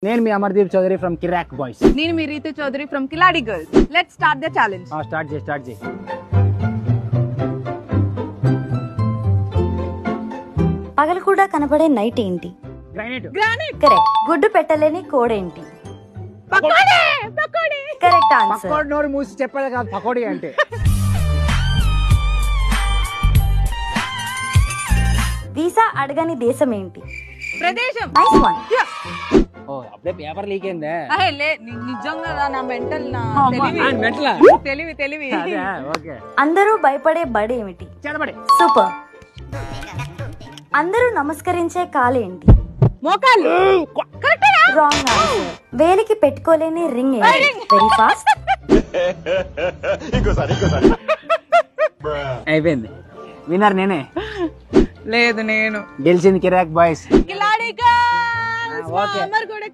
నేను మీ Amardeep Chowdary from Kiraak boys. నేను మీ Rithu Chowdary from Khiladi girls. Let's start the challenge. Start చేయి. పగలు కూడా కనబడే నైట్ ఏంటి? గ్రానైట్. కరెక్ట్. గుడ్డు పెట్టలేని కోడేంటి? పకోడీ. పకోడీ. Correct answer. పకోడీ నోరు మూసి చెప్పాలి కాదు పకోడీ అంటే. వీసా అడగని దేశం ఏంటి? ప్రదేశం. Nice one. ఓ అప్పుడే పేపర్ లీక్ అయిందే. నిజంగా నా మెంటల్ నా మెట్లా తెలివి అదే ఓకే. అందరూ భయపడే బడి ఏమిటి? చేతబడి. సూపర్. అందరూ నమస్కరించే కాలు ఏంటి? మోకాలు. Wrong answer. వేలికి పెట్టుకోలేని రింగ్ ఏంటి? Very fast. అయిపోయింది. విన్నర్ నేనే. లేదు నేను గెలిచింది Kiraak boys. Khiladi girls. Okay. Amar కూడా